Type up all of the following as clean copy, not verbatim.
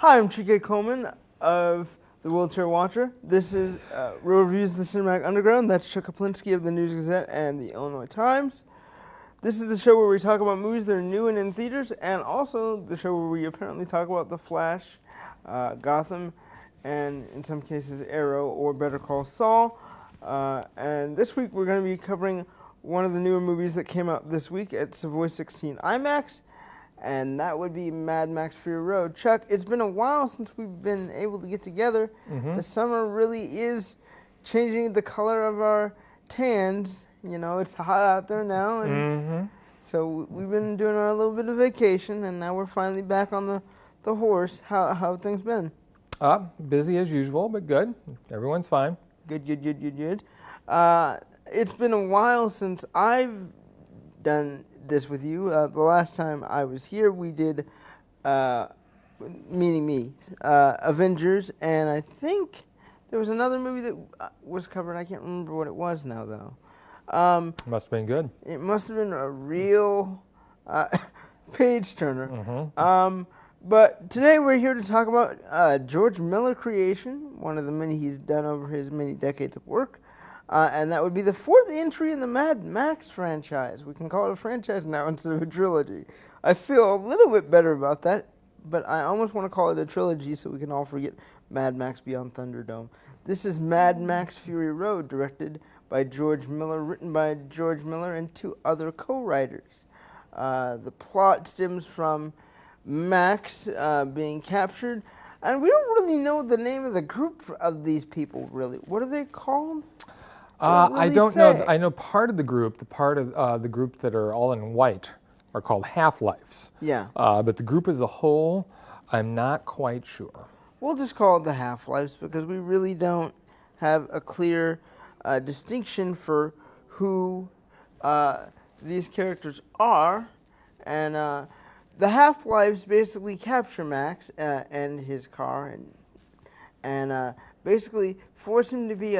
Hi, I'm Chike Coleman of the Wheelchair Watcher. This is Real Reviews of the Cinematic Underground. That's Chuck Kaplinsky of the News Gazette and the Illinois Times. This is the show where we talk about movies that are new and in theaters, and also the show where we apparently talk about The Flash, Gotham, and in some cases Arrow or Better Call Saul. And this week we're going to be covering one of the newer movies that came out this week at Savoy 16 IMAX, and that would be Mad Max Fury Road. Chuck, it's been a while since we've been able to get together. Mm-hmm. The summer really is changing the color of our tans. You know, it's hot out there now, and so we've been doing our little bit of vacation, and now we're finally back on the horse. How have things been? Busy as usual, but good. Everyone's fine. Good. It's been a while since I've done this with you. The last time I was here, we did, meaning me, Avengers, and I think there was another movie that was covered. I can't remember what it was now, though. Must have been good. It must have been a real page turner. Mm-hmm. But today we're here to talk about George Miller creation, one of the many he's done over his many decades of work. And that would be the fourth entry in the Mad Max franchise. We can call it a franchise now instead of a trilogy. I feel a little bit better about that, but I almost want to call it a trilogy so we can all forget Mad Max Beyond Thunderdome. This is Mad Max Fury Road, directed by George Miller, written by George Miller and two other co-writers. The plot stems from Max being captured, and we don't really know the name of the group of these people, really. What are they called? I don't know. I know part of the group, the group that are all in white, are called Half-Lives. Yeah. But the group as a whole, I'm not quite sure. We'll just call it the Half-Lives because we really don't have a clear distinction for who these characters are. And the Half-Lives basically capture Max and his car and basically force him to be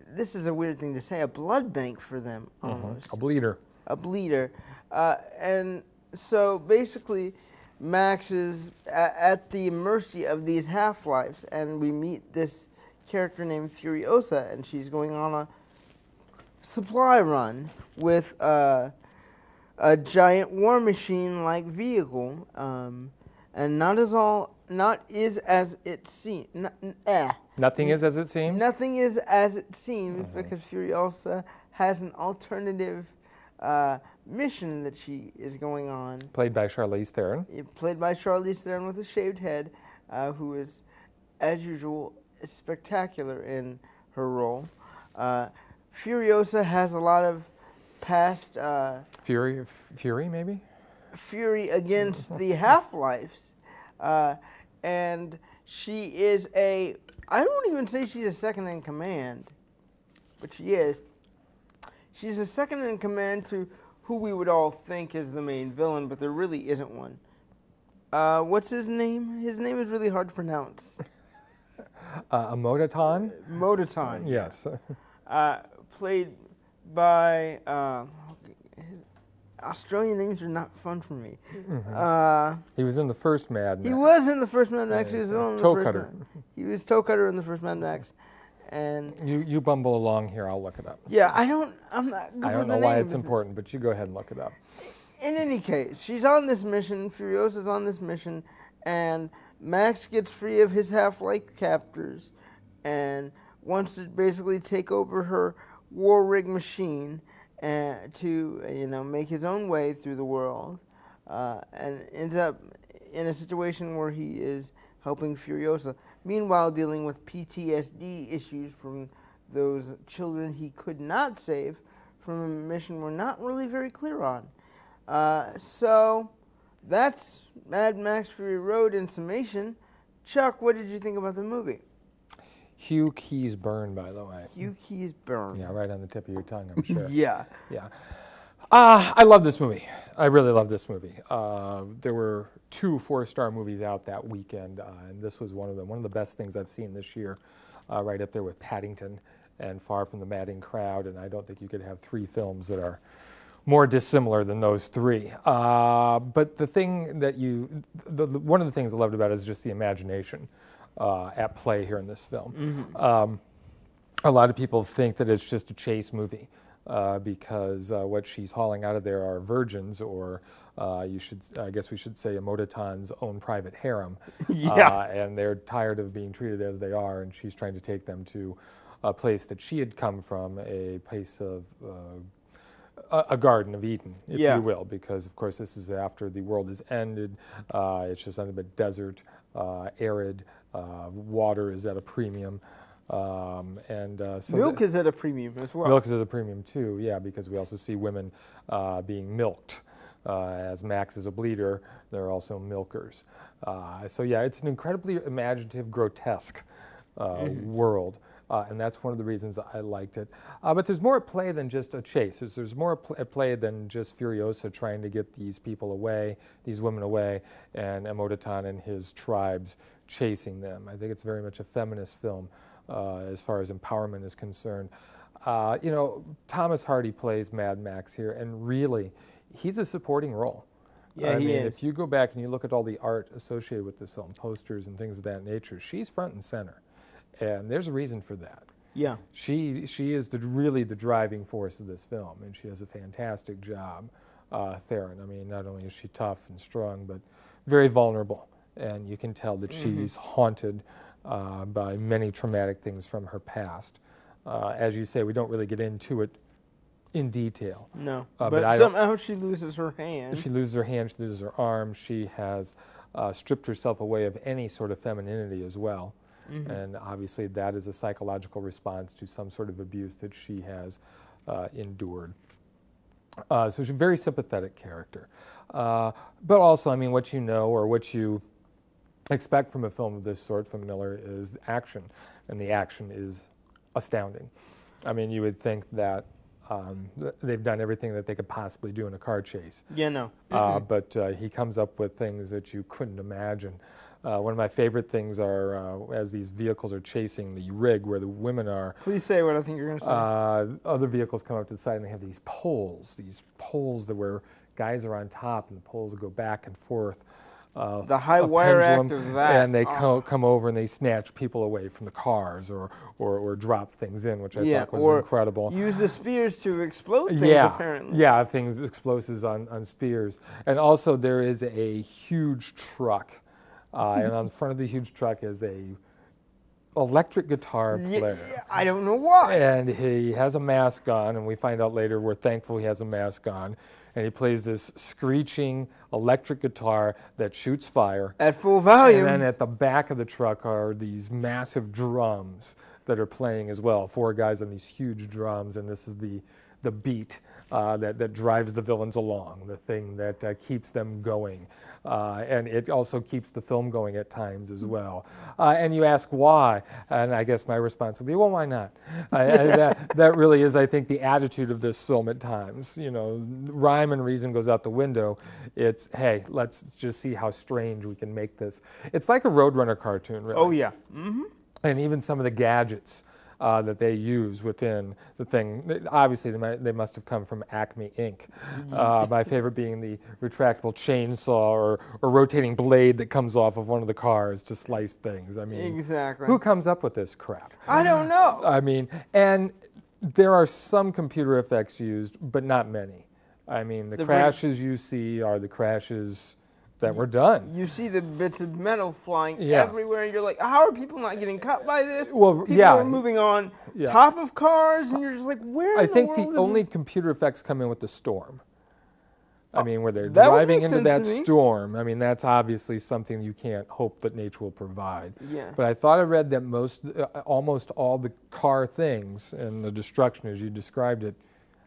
this is a weird thing to say, a blood bank for them almost. A bleeder. A bleeder. And so basically Max is at the mercy of these Half-Lives, and we meet this character named Furiosa, and she's going on a supply run with a giant war machine-like vehicle, and not is as it seems. Nothing is as it seems? Nothing is as it seems because Furiosa has an alternative mission that she is going on. Played by Charlize Theron. Played by Charlize Theron with a shaved head, who is, as usual, spectacular in her role. Furiosa has a lot of past... Fury, maybe? Fury against the Half-Lives. And she is I won't even say she's a second in command, but she is. She's a second in command to who we would all think is the main villain, but there really isn't one. What's his name? His name is really hard to pronounce. Modaton? Modaton. Yes. Played by... Australian names are not fun for me. He was in the first Mad Max. He was in the first Mad Max. He was in the Toe first Cutter. He was Toe Cutter in the first Mad Max. And you bumble along here. I'll look it up. Yeah, I'm not good with the name. I don't know why it's important, but you go ahead and look it up. In any case, she's on this mission. Furiosa's on this mission, and Max gets free of his Half-Life captors and wants to basically take over her war rig machine to make his own way through the world, and ends up in a situation where he is helping Furiosa, meanwhile dealing with PTSD issues from those children he could not save from a mission we're not really very clear on. So that's Mad Max Fury Road in summation. Chuck, what did you think about the movie? Hugh Keys Burn, by the way. Hugh Keys Burn. Yeah, right on the tip of your tongue, I'm sure. Yeah. I love this movie. I really love this movie. There were 2 4-star movies out that weekend, and this was one of them. One of the best things I've seen this year, right up there with Paddington and Far from the Madding Crowd, and I don't think you could have 3 films that are more dissimilar than those three. But the thing that one of the things I loved about it is just the imagination at play here in this film. A lot of people think that it's just a chase movie because what she's hauling out of there are virgins, or I guess we should say Emotiton's own private harem. Yeah. And they're tired of being treated as they are, and she's trying to take them to a place that she had come from, a place of a Garden of Eden, if you will, because of course this is after the world has ended. It's just nothing but desert, arid, water is at a premium. So milk is at a premium as well. Milk is at a premium too, yeah, because we also see women being milked. As Max is a bleeder, there are also milkers. So yeah, it's an incredibly imaginative, grotesque world. And that's one of the reasons I liked it. But there's more at play than just a chase. There's more at play than just Furiosa trying to get these people away, these women away, and Emotiton and his tribes chasing them. I think it's very much a feminist film as far as empowerment is concerned. You know, Thomas Hardy plays Mad Max here, and really, he's a supporting role. Yeah, I he mean, is. if you go back and you look at all the art associated with this film, posters and things of that nature, she's front and center. And there's a reason for that. Yeah. She is really the driving force of this film, and she does a fantastic job, Theron. I mean, not only is she tough and strong, but very vulnerable. And you can tell that she's haunted by many traumatic things from her past. As you say, we don't really get into it in detail. No, but somehow she loses her hand. She loses her hand, she loses her arm. She has stripped herself away of any sort of femininity as well. And obviously that is a psychological response to some sort of abuse that she has endured. So she's a very sympathetic character. But also, I mean, what you know or what you expect from a film of this sort from Miller is action, and the action is astounding. I mean, you would think that they've done everything that they could possibly do in a car chase. Yeah, no. But he comes up with things that you couldn't imagine. One of my favorite things are as these vehicles are chasing the rig where the women are. Please say what I think you're going to say. Other vehicles come up to the side and they have these poles that where guys are on top and the poles go back and forth. The high wire act of that. And they come over and they snatch people away from the cars or drop things in, which I thought was incredible. Use the spears to explode things, apparently. Yeah, explosives on spears. And also there is a huge truck. And on the front of the huge truck is a electric guitar player. Yeah, I don't know why. And he has a mask on, and we find out later we're thankful he has a mask on. And he plays this screeching electric guitar that shoots fire. At full volume. And then at the back of the truck are these massive drums that are playing as well. 4 guys on these huge drums, and this is the beat that drives the villains along, the thing that keeps them going. And it also keeps the film going at times as well. And you ask why, and I guess my response would be, well, why not? That really is, I think, the attitude of this film at times. You know, rhyme and reason goes out the window. It's, hey, let's just see how strange we can make this. It's like a Roadrunner cartoon, really. Oh, yeah. And even some of the gadgets that they use within the thing. Obviously, they must have come from Acme Inc. My favorite being the retractable chainsaw or rotating blade that comes off of one of the cars to slice things. I mean, exactly. Who comes up with this crap? I don't know. I mean, and there are some computer effects used, but not many. I mean, the crashes you see are the crashes that were done. You see the bits of metal flying everywhere, and you're like, how are people not getting cut by this? Well, people are moving on top of cars, and you're just like, where in the world I think the only computer effects come in with the storm. I mean, where they're that driving into that storm. I mean, that's obviously something you can't hope that nature will provide. Yeah. But I thought I read that almost all the car things and the destruction, as you described it,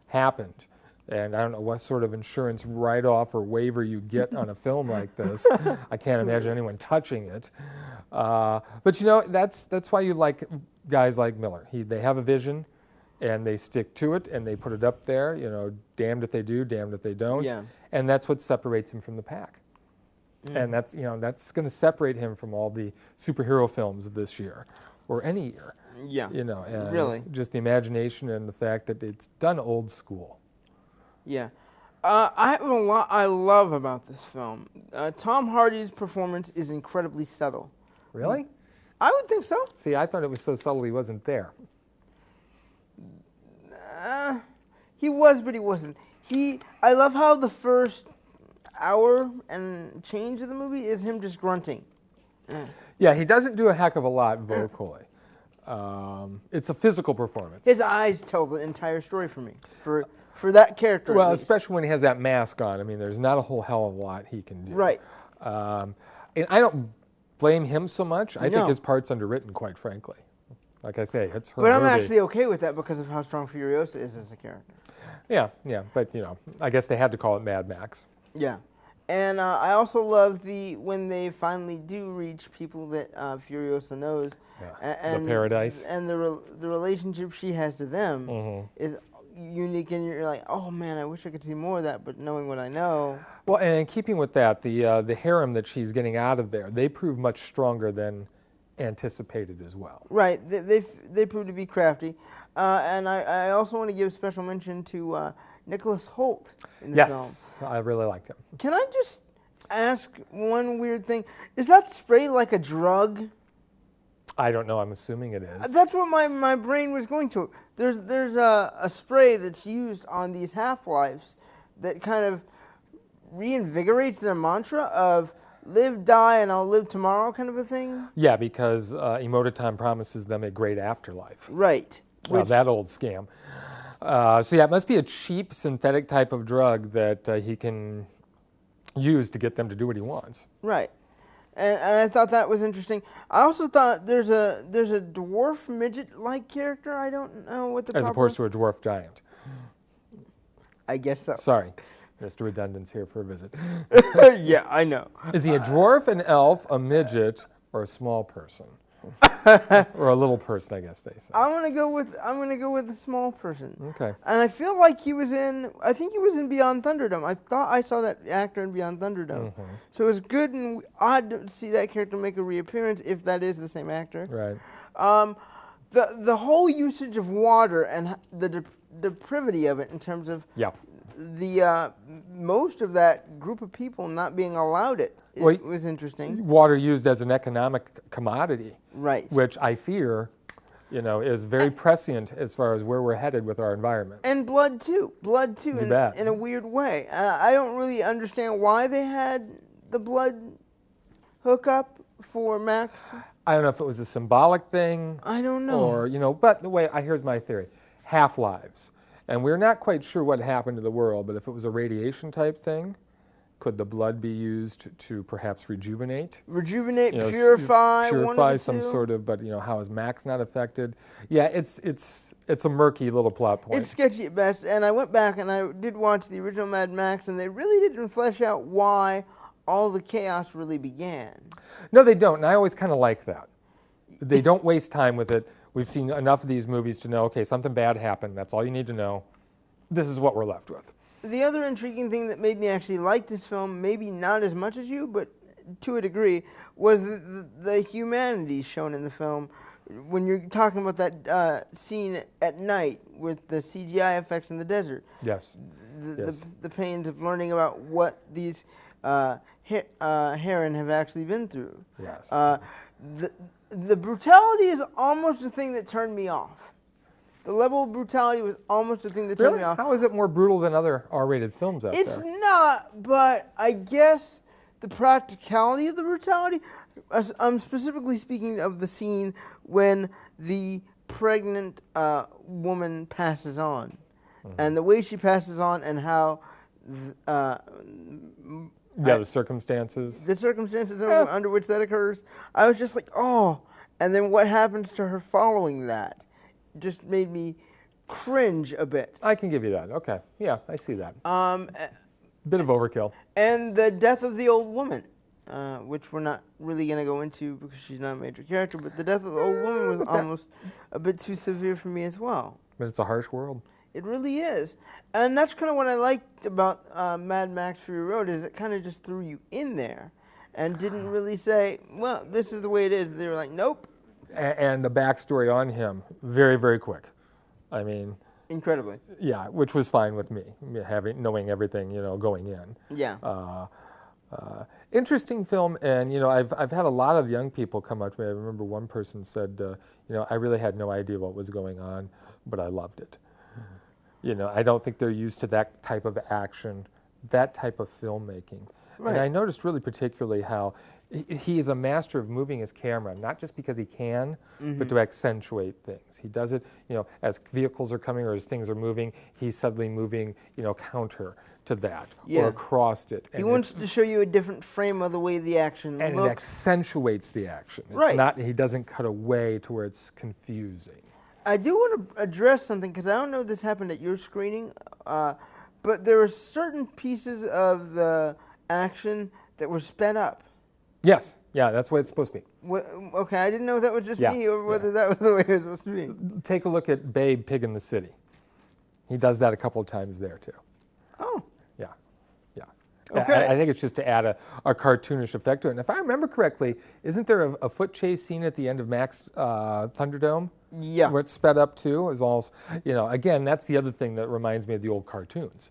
happened. And I don't know what sort of insurance write-off or waiver you get on a film like this. I can't imagine anyone touching it. But you know, that's why you like guys like Miller. They have a vision, and they stick to it, and they put it up there. You know, damned if they do, damned if they don't. Yeah. And that's what separates him from the pack. And that's going to separate him from all the superhero films of this year, or any year. Yeah. You know, and really, just the imagination and the fact that it's done old school. Yeah. I have a lot I love about this film. Tom Hardy's performance is incredibly subtle. Really? I would think so. See, I thought it was so subtle he wasn't there. He was, but he wasn't. I love how the first hour and change of the movie is him just grunting. Yeah, he doesn't do a heck of a lot vocally. It's a physical performance. His eyes tell the entire story for me. For that character. Well, at least. especially when he has that mask on. I mean, there's not a whole hell of a lot he can do. Right. And I don't blame him so much. I think his part's underwritten, quite frankly. Like I say, it's her But I'm movie. actually okay with that because of how strong Furiosa is as a character. Yeah, but I guess they had to call it Mad Max. Yeah. And I also love when they finally do reach people that Furiosa knows. Yeah. And the paradise. And the relationship she has to them is unique, and you're like, oh man, I wish I could see more of that, but knowing what I know. Well, and in keeping with that, the harem that she's getting out of there, they prove much stronger than anticipated as well. Right, they prove to be crafty. And I also want to give special mention to Nicholas Hoult in the film. Yes, I really liked him. Can I just ask one weird thing? Is that spray like a drug? I don't know. I'm assuming it is. That's what my brain was going to. There's a spray that's used on these half-lives that kind of reinvigorates their mantra of live, die, and I'll live tomorrow kind of a thing. Yeah, because Emoticon promises them a great afterlife. Right. Well, that old scam. So yeah, it must be a cheap synthetic type of drug that he can use to get them to do what he wants. Right. And I thought that was interesting. I also thought there's a dwarf midget-like character. I don't know what the As opposed to a dwarf giant. I guess so. Sorry, Mr. Redundant's here for a visit. Yeah, I know. Is he a dwarf, an elf, a midget, or a small person? Or a little person, I guess they say. I'm gonna go with the small person. Okay. And I feel like I think he was in Beyond Thunderdome. I thought I saw that actor in Beyond Thunderdome. So it was good and odd to see that character make a reappearance if that is the same actor. Right. The whole usage of water and the depravity of it in terms of the most of that group of people not being allowed it was interesting. Water used as an economic commodity. Right. Which I fear, is very prescient as far as where we're headed with our environment. And blood too. Blood too, in a weird way. I don't really understand why they had the blood hookup for Max. I don't know if it was a symbolic thing. I don't know. Or, but the way, here's my theory. Half-lives. And we're not quite sure what happened to the world, but if it was a radiation type thing, could the blood be used to perhaps rejuvenate? Rejuvenate, purify, purify some sort of. But how is Max not affected? Yeah, it's a murky little plot point. It's sketchy at best. And I went back and I did watch the original Mad Max, and they really didn't flesh out why all the chaos really began. No, they don't. And I always kind of like that. They don't waste time with it. We've seen enough of these movies to know, okay, something bad happened. That's all you need to know. This is what we're left with. The other intriguing thing that made me actually like this film, maybe not as much as you, but to a degree, was the humanity shown in the film. When you're talking about that scene at night with the CGI effects in the desert. Yes. The pains of learning about what these heron have actually been through. Yes. The brutality is almost the thing that turned me off. The level of brutality was almost the thing that turned me off. How is it more brutal than other R-rated films out there? It's not, but I guess the practicality of the brutality, I'm specifically speaking of the scene when the pregnant woman passes on. And the way she passes on and how the circumstances. The circumstances under which that occurs. I was just like, oh. And then what happens to her following that just made me cringe a bit. I can give you that. Okay. Yeah, I see that. Bit of overkill. And the death of the old woman, which we're not really going to go into because she's not a major character, but the death of the old woman was almost a bit too severe for me as well. But it's a harsh world. It really is. And that's kind of what I liked about Mad Max Fury Road, is it kind of just threw you in there and didn't really say, well, this is the way it is. They were like, nope. And the backstory on him, very, very quick. I mean, Incredibly. Yeah, which was fine with me, knowing everything, going in. Yeah. Interesting film, and I've had a lot of young people come up to me. I remember one person said, I really had no idea what was going on, but I loved it. I don't think they're used to that type of action, that type of filmmaking. Right. And I noticed really particularly how he is a master of moving his camera, not just because he can, but to accentuate things. He does it, as vehicles are coming or as things are moving, he's suddenly moving, counter to that or across it. He wants to show you a different frame of the way the action and looks. it accentuates the action. It's Right. not, he doesn't cut away to where it's confusing. I do want to address something, because I don't know if this happened at your screening, but there were certain pieces of the action that were sped up. Yes, yeah, that's what it's supposed to be. Okay, I didn't know if that was just me or whether that was the way it was supposed to be. Take a look at Babe, Pig in the City. He does that a couple of times there, too. Oh. Yeah, yeah. Okay. I think it's just to add a cartoonish effect to it. And if I remember correctly, isn't there a foot chase scene at the end of Max Thunderdome? Yeah. Where it's sped up, too, as well as, again, that's the other thing that reminds me of the old cartoons.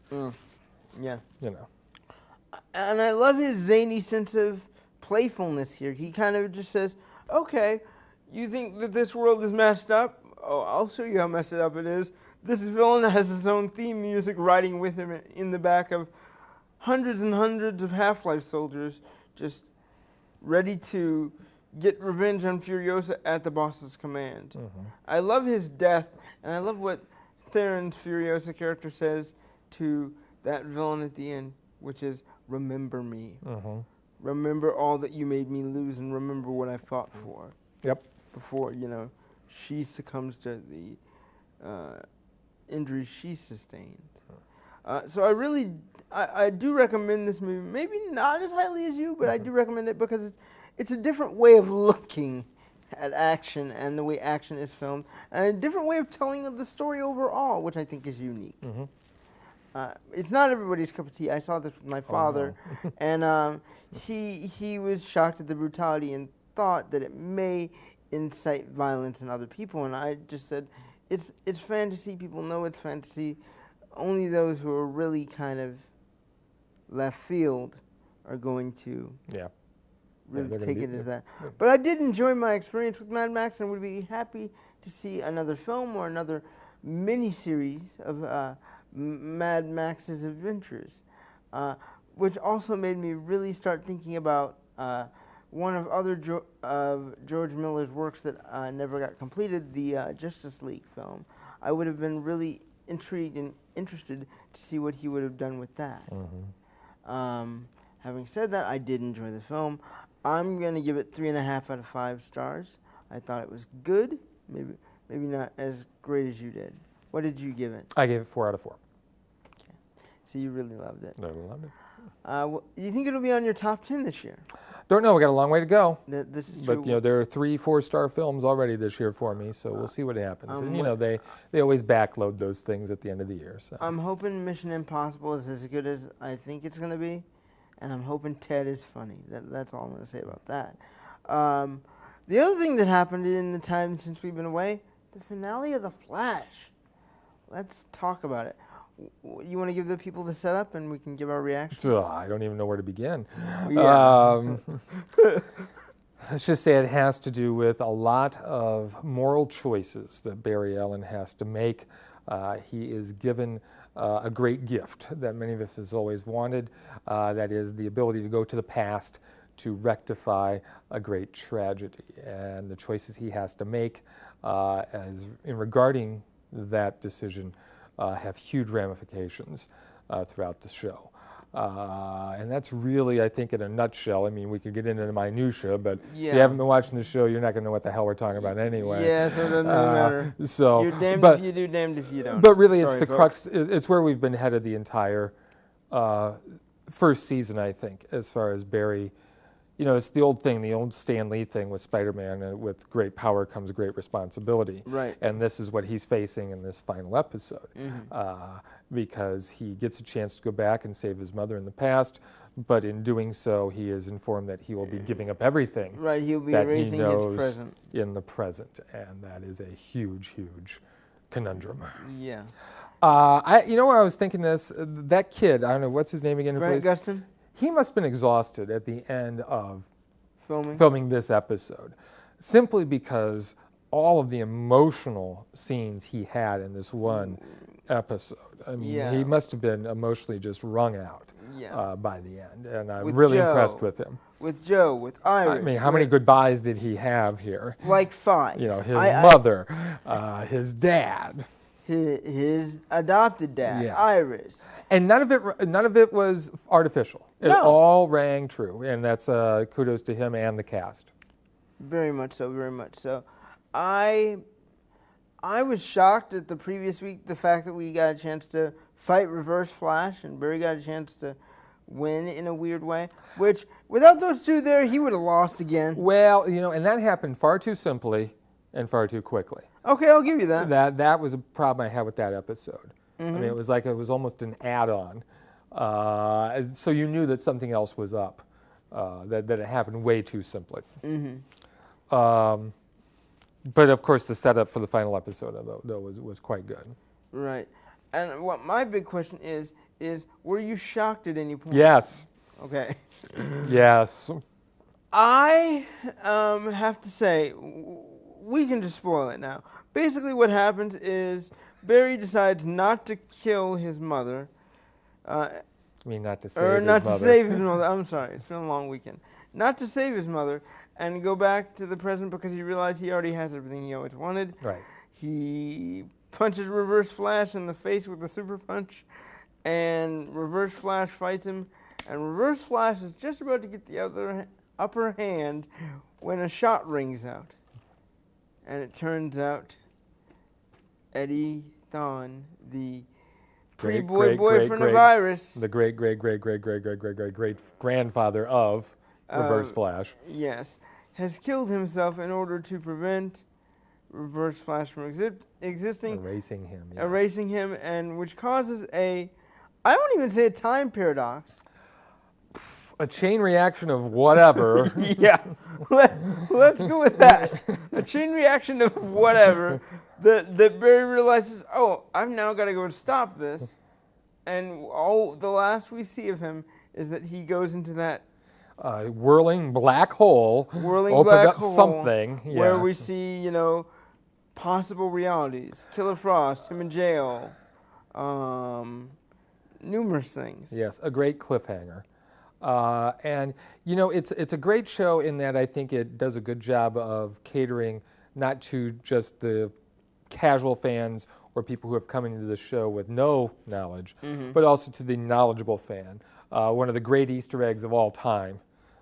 Yeah. And I love his zany sense of playfulness here. He kind of just says, okay, you think that this world is messed up? Oh, I'll show you how messed up it is. This villain has his own theme music riding with him in the back of hundreds and hundreds of Half-Life soldiers, just ready to get revenge on Furiosa at the boss's command. I love his death, and I love what Theron's Furiosa character says to that villain at the end, which is, remember me. Remember all that you made me lose, and remember what I fought for. Yep. Before, she succumbs to the injuries she sustained. So I do recommend this movie. Maybe not as highly as you, but I do recommend it because it's a different way of looking at action and the way action is filmed, and a different way of telling the story overall, which I think is unique. It's not everybody's cup of tea. I saw this with my father, and he was shocked at the brutality and thought that it may incite violence in other people. And I just said, it's fantasy. People know it's fantasy. Only those who are really kind of left field are going to really take it as that. But I did enjoy my experience with Mad Max, and would be happy to see another film or another mini-series of Mad Max's adventures, which also made me really start thinking about one of George Miller's works that never got completed, the Justice League film. I would have been really intrigued and interested to see what he would have done with that. Having said that, I did enjoy the film. I'm going to give it 3.5 out of 5 stars. I thought it was good, maybe not as great as you did. What did you give it? I gave it 4 out of 4. Okay. So you really loved it. I loved it. You think it'll be on your top 10 this year? Don't know. We got a long way to go. This is true. But there are 3 4-star films already this year for me, so we'll see what happens. And they always backload those things at the end of the year. So I'm hoping Mission Impossible is as good as I think it's going to be, and I'm hoping Ted is funny. That's all I'm going to say about that. The other thing that happened in the time since we've been away, the finale of The Flash. Let's talk about it. You want to give the people the setup, and we can give our reactions? I don't even know where to begin. Yeah. Let's just say it has to do with a lot of moral choices that Barry Allen has to make. He is given a great gift that many of us has always wanted, that is the ability to go to the past to rectify a great tragedy. And the choices he has to make regarding that decision have huge ramifications throughout the show. And that's really, I think, in a nutshell. I mean, we could get into the minutia, but if you haven't been watching the show, you're not going to know what the hell we're talking about anyway. Yeah, so it doesn't matter. So, you're damned if you do, damned if you don't. But really, it's Sorry, the folks. crux. It's where we've been headed the entire first season, I think, as far as Barry. It's the old thing, the old Stan Lee thing with Spider-Man, and with great power comes great responsibility. Right. And this is what he's facing in this final episode, because he gets a chance to go back and save his mother in the past, but in doing so, he is informed that he will be giving up everything. Right, he'll be that erasing he knows his present. in the present, and that is a huge, huge conundrum. Yeah. You know where I was thinking this? That kid, I don't know, what's his name again? Grant Gustin? He must have been exhausted at the end of Filming? filming this episode, simply because all of the emotional scenes he had in this one episode. I mean, he must have been emotionally just wrung out by the end, and I'm really impressed with him. With Joe, with Iris. I mean, how many goodbyes did he have here? Like 5. You know, his mother, his dad. His adopted dad, Iris. And none of it was artificial. It all rang true, and that's kudos to him and the cast. Very much so, very much so. I was shocked at the previous week, the fact that we got a chance to fight Reverse Flash, and Barry got a chance to win in a weird way, which without those two there, he would have lost again. Well, you know, and that happened far too simply and far too quickly. Okay, I'll give you that. That was a problem I had with that episode. I mean, it was almost an add-on. So you knew that something else was up, that it happened way too simply. But of course, the setup for the final episode, though was quite good. Right. And what my big question is were you shocked at any point? Yes. Okay. Yes. I have to say, we can just spoil it now. Basically what happens is Barry decides not to kill his mother. I mean, not to save or his not mother. To save his mother. I'm sorry. It's been a long weekend. Not to save his mother and go back to the present because he realized he already has everything he always wanted. Right. He punches Reverse Flash in the face with a super punch, and Reverse Flash fights him, and Reverse Flash is just about to get the upper hand when a shot rings out. And it turns out Eddie Thawne, the boyfriend of Iris, the great grandfather of Reverse Flash, yes, has killed himself in order to prevent Reverse Flash from existing, erasing him, and which causes I won't even say a time paradox. A chain reaction of whatever. Yeah, let's go with that. A chain reaction of whatever that Barry realizes, oh, I've now got to go and stop this. And the last we see of him is that he goes into that whirling black hole. Something. Yeah. Where we see, possible realities. Killer Frost, him in jail. Numerous things. Yes, a great cliffhanger. And it's a great show in that I think it does a good job of catering not to just the casual fans or people who have come into the show with no knowledge, but also to the knowledgeable fan. One of the great Easter eggs of all time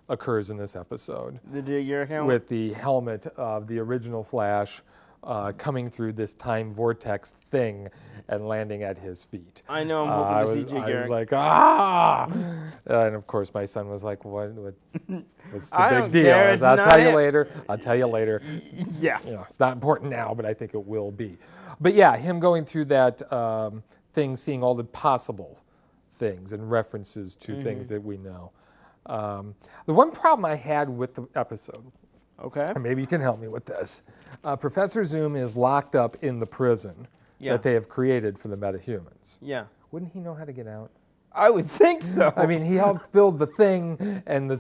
occurs in this episode. The Dig-Your helmet? With the helmet of the original Flash coming through this time vortex thing and landing at his feet. I know, I'm hoping to see Jake I was like, ah! And of course, my son was like, what's the big deal? I'll tell you later. I'll tell you later. Yeah. It's not important now, but I think it will be. But yeah, him going through that thing, seeing all the possible things and references to things that we know. The one problem I had with the episode, and maybe you can help me with this, Professor Zoom is locked up in the prison that they have created for the metahumans. Yeah. Wouldn't he know how to get out? I would think so. I mean, he helped build the thing, and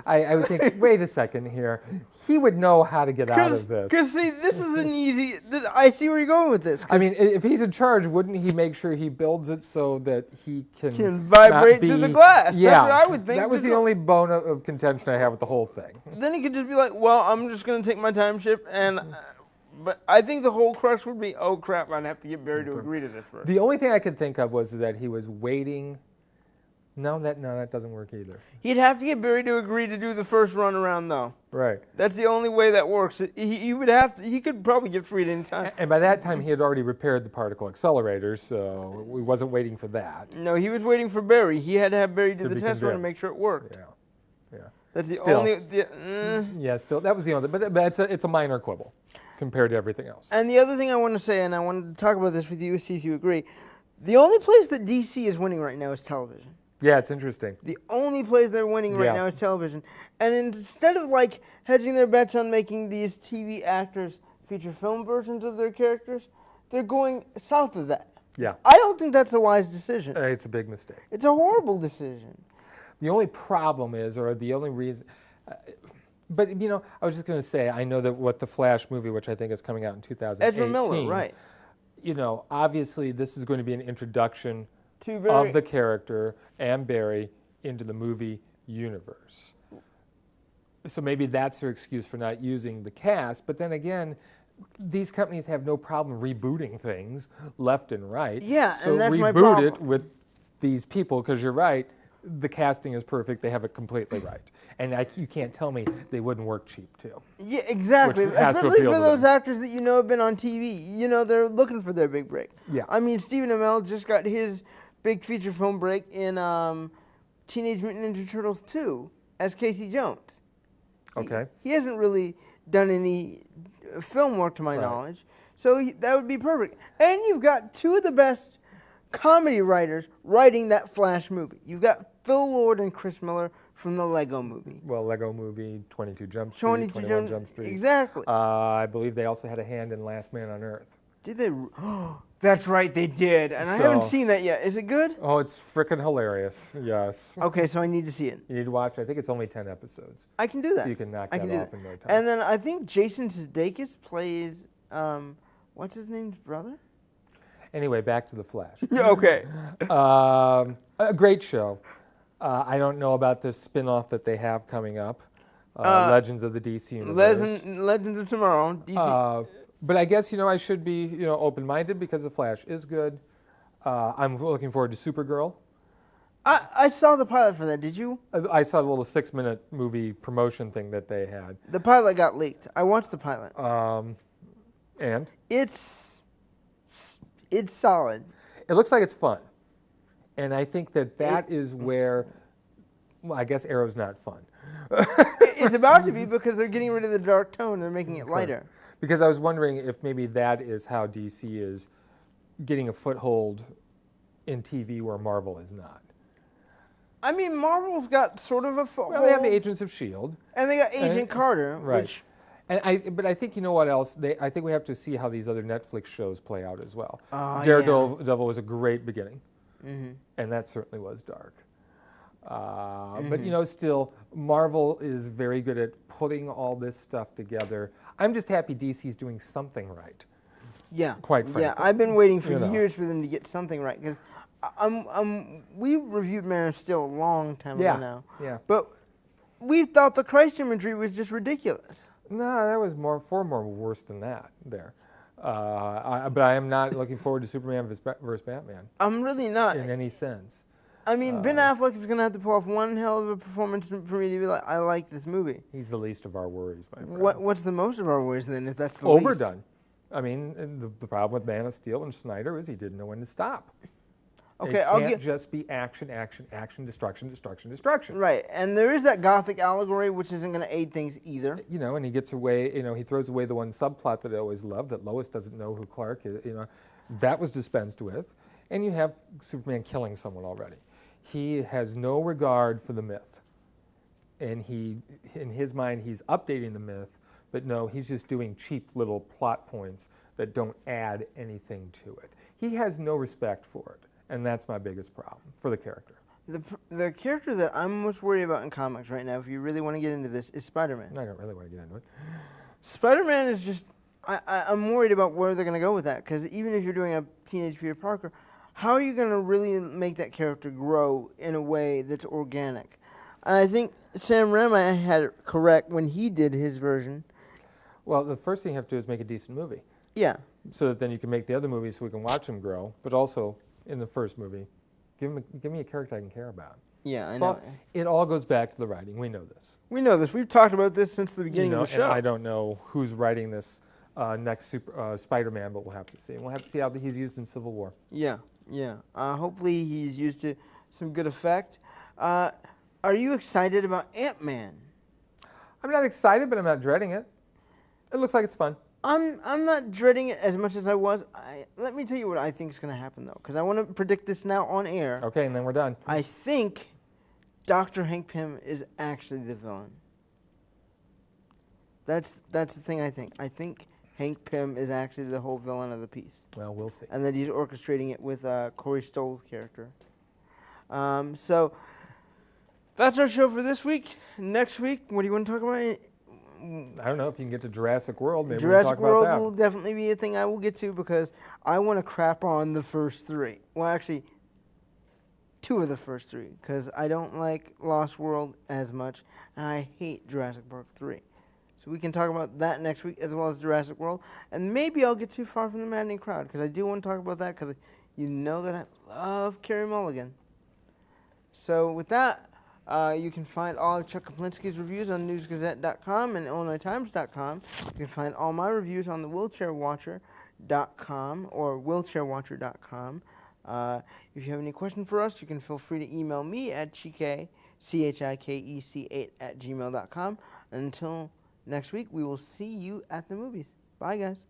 I would think, wait a second here, he would know how to get out of this. Because, see, this is an easy, I see where you're going with this. I mean, if he's in charge, wouldn't he make sure he builds it so that he can vibrate through the glass? Yeah, that's what I would think. That was the only bone of contention I have with the whole thing. Then he could just be like, well, I'm just going to take my time ship, and... But I think the whole crux would be, oh, crap, I'd have to get Barry to agree to this first. The only thing I could think of was that he was waiting... No, that doesn't work either. He'd have to get Barry to agree to do the first run around, though. Right. That's the only way that works. He could probably get free at any time. And by that time, he had already repaired the particle accelerator, so we wasn't waiting for that. No, he was waiting for Barry. He had to have Barry do the test run to make sure it worked. Yeah. That's the only... Yeah, still, that was the only... But it's a minor quibble compared to everything else. And the other thing I want to say, and I wanted to talk about this with you, see if you agree, the only place that DC is winning right now is television. Yeah, it's interesting. The only place they're winning right now is television. And instead of hedging their bets on making these TV actors feature film versions of their characters, they're going south of that. Yeah. I don't think that's a wise decision. It's a big mistake. It's a horrible decision. The only problem is, or the only reason, but I was just going to say, I know that what the Flash movie, which I think is coming out in 2018. Ezra Miller, right. Obviously this is going to be an introduction To Barry. of the character and Barry into the movie universe. So maybe that's their excuse for not using the cast, but then again, these companies have no problem rebooting things left and right. Yeah, so and that's my reboot problem. it with these people, because you're right, the casting is perfect, they have it completely right. And you can't tell me they wouldn't work cheap too. Yeah, exactly. Which has to Especially appeal for to those them. actors that have been on TV. They're looking for their big break. Yeah. I mean, Stephen Amell just got his big feature film break in Teenage Mutant Ninja Turtles 2 as Casey Jones. Okay. He hasn't really done any film work to my knowledge, so that would be perfect. And you've got two of the best comedy writers writing that Flash movie. You've got Phil Lord and Chris Miller from the Lego Movie. Well, Lego Movie, 22 Jump Street, 22 21 Jump Street. Exactly. I believe they also had a hand in Last Man on Earth. Did they? That's right, they did. And I haven't seen that yet. Is it good? Oh, it's freaking hilarious. Yes. Okay, so I need to see it. You need to watch. I think it's only 10 episodes. I can do that. So you can knock I that can do off that. in no time. And then I think Jason Sudeikis plays, what's his name's brother? Anyway, back to The Flash. Okay. A great show. I don't know about this spin-off that they have coming up, Legends of the DC Universe. Legends of Tomorrow, DC. But I guess, I should be, open-minded because The Flash is good. I'm looking forward to Supergirl. I saw the pilot for that, did you? I saw the little 6-minute movie promotion thing that they had. The pilot got leaked. I watched the pilot. And? It's solid. It looks like it's fun. And I think that is where, well, I guess Arrow's not fun. It's about to be because they're getting rid of the dark tone. They're making it lighter. Because I was wondering if maybe that is how DC is getting a foothold in TV where Marvel is not. I mean, Marvel's got sort of a foothold. Well, they have Agents of S.H.I.E.L.D. And they got Agent Carter, Right. which... But I think, what else? I think we have to see how these other Netflix shows play out as well. Oh, Daredevil was a great beginning, Mm-hmm. and that certainly was dark. But, still, Marvel is very good at putting all this stuff together. I'm just happy DC's doing something right. Yeah. Quite frankly. Yeah, I've been waiting for years for them to get something right. Because we reviewed Man of Steel a long time ago now. Yeah. But we thought the Christ imagery was just ridiculous. No, that was far more worse than that there. But I am not looking forward to Superman versus Batman. I'm really not. In any sense. I mean, Ben Affleck is going to have to pull off one hell of a performance for me to be like, I like this movie. He's the least of our worries, my friend. What's the most of our worries then, if that's the least? Overdone. I mean, the problem with Man of Steel and Snyder is he didn't know when to stop. Okay, it can't just be action, action, action, destruction, destruction, destruction. Right, and there is that Gothic allegory, which isn't going to aid things either. And he gets away, he throws away the one subplot that I always loved, that Lois doesn't know who Clark is, that was dispensed with. And you have Superman killing someone already. He has no regard for the myth. And in his mind, he's updating the myth, but no, he's just doing cheap little plot points that don't add anything to it. He has no respect for it. And that's my biggest problem for the character. The character that I'm most worried about in comics right now, if you really want to get into this, is Spider-Man. I don't really want to get into it. Spider-Man is just... I'm worried about where they're going to go with that, because even if you're doing a teenage Peter Parker, how are you going to really make that character grow in a way that's organic? And I think Sam Raimi had it correct when he did his version. Well, the first thing you have to do is make a decent movie. Yeah. So that then you can make the other movies so we can watch them grow, but also... in the first movie, give me a character I can care about. Yeah, I know. It all goes back to the writing. We know this. We know this. We've talked about this since the beginning of the show. And I don't know who's writing this next Spider-Man, but we'll have to see. And we'll have to see how he's used in Civil War. Yeah, yeah. Hopefully he's used to some good effect. Are you excited about Ant-Man? I'm not excited, but I'm not dreading it. It looks like it's fun. I'm not dreading it as much as I was. Let me tell you what I think is going to happen, though, because I want to predict this now on air. Okay, and then we're done. I think Dr. Hank Pym is actually the villain. That's the thing I think. I think Hank Pym is actually the whole villain of the piece, Well, we'll see. and that he's orchestrating it with Corey Stoll's character. So that's our show for this week. Next week, what do you want to talk about? I don't know if you can get to Jurassic World. Maybe Jurassic we'll talk World about that. will definitely be a thing I will get to because I want to crap on the first three. Well, actually, two of the first three because I don't like Lost World as much, and I hate Jurassic Park 3. So we can talk about that next week as well as Jurassic World, and maybe I'll get too far from the maddening crowd because I do want to talk about that because you know that I love Carey Mulligan. So with that, you can find all of Chuck Kaplinsky's reviews on newsgazette.com and illinoistimes.com. You can find all my reviews on the wheelchairwatcher.com or wheelchairwatcher.com. If you have any questions for us, you can feel free to email me at Chike, CHIKEC8 @gmail.com. Until next week, we will see you at the movies. Bye, guys.